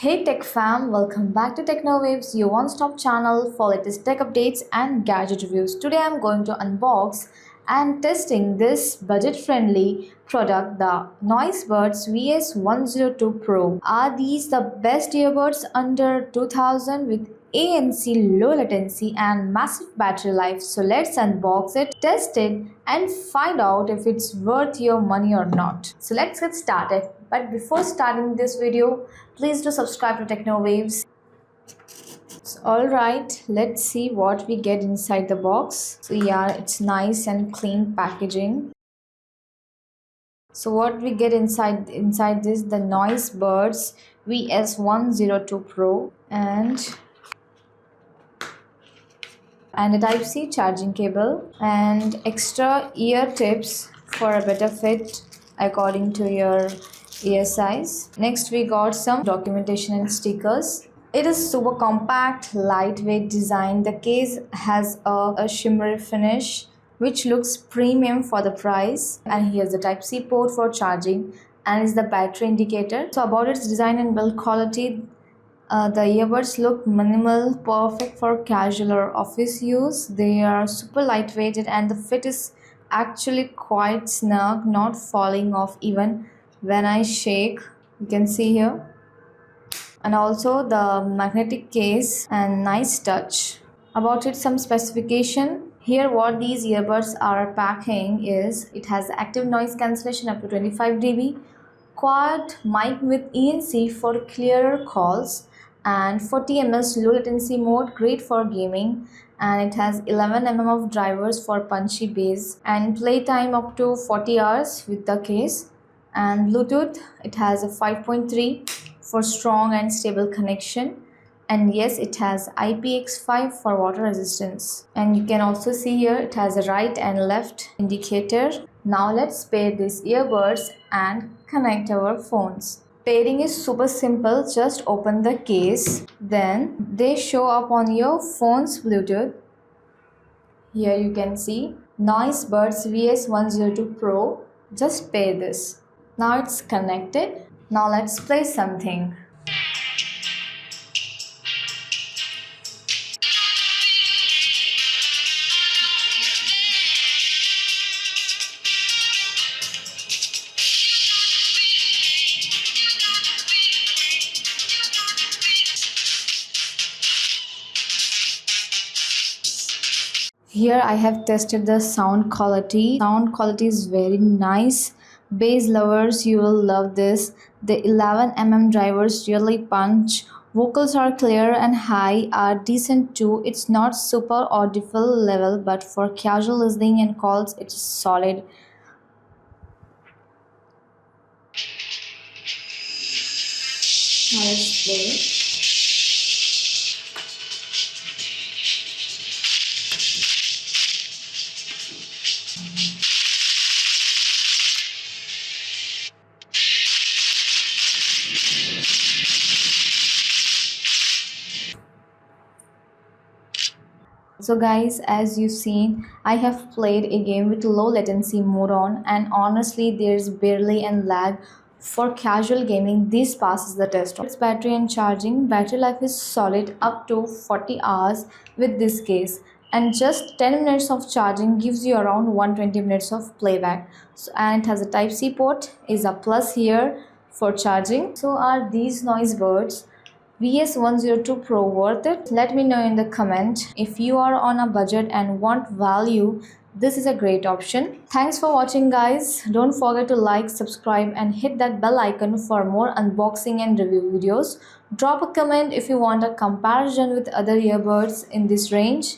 Hey Tech fam, welcome back to TechnoWaves, your one-stop channel for latest tech updates and gadget reviews. Today I'm going to unbox and testing this budget-friendly product, the NoiseBuds VS102 Pro. Are these the best earbuds under 2000 with ANC, low latency and massive battery life? So let's unbox it, test it and find out if it's worth your money or not. So let's get started. But before starting this video, please do subscribe to TechnoWaves. So, alright, let's see what we get inside the box. So yeah, it's nice and clean packaging. So what we get inside this, the NoiseBuds VS102 Pro and a Type-C charging cable and extra ear tips for a better fit according to your ear size. Next we got some documentation and stickers. It is super compact, lightweight design. The case has a shimmery finish which looks premium for the price, and here's the Type-C port for charging and is the battery indicator. So about its design and build quality, the earbuds look minimal, perfect for casual or office use. They are super lightweighted and the fit is actually quite snug, not falling off even when I shake. You can see here. And also the magnetic case and nice touch. About it, some specification. Here what these earbuds are packing is, it has active noise cancellation up to 25 dB, quad mic with ANC for clearer calls, and 40 ms low latency mode, great for gaming, and it has 11 of drivers for punchy bass, and playtime up to 40 hours with the case. And Bluetooth, it has a 5.3 for strong and stable connection, and yes, it has IPX5 for water resistance. And you can also see here it has a right and left indicator. Now let's pair these earbuds and connect our phones. Pairing is super simple. Just open the case, then they show up on your phone's Bluetooth. Here you can see NoiseBuds VS102 Pro. Just pair this. Now it's connected. Now let's play something. Here I have tested the sound quality. Sound quality is very nice. Bass lovers, you will love this. The 11 drivers really punch. Vocals are clear and high are decent too. It's not super audible level, but for casual listening and calls, it's solid. Now let's play. So guys, as you've seen, I have played a game with low latency mode on, and honestly there's barely any lag. For casual gaming, this passes the test. Its battery and charging. Battery life is solid up to 40 hours with this case, and just 10 minutes of charging gives you around 120 minutes of playback. So, and it has a Type-C port, is a plus here for charging. So are these NoiseBuds VS102 Pro worth it? Let me know in the comment. If you are on a budget and want value, this is a great option. Thanks for watching guys. Don't forget to like, subscribe and hit that bell icon for more unboxing and review videos. Drop a comment if you want a comparison with other earbuds in this range.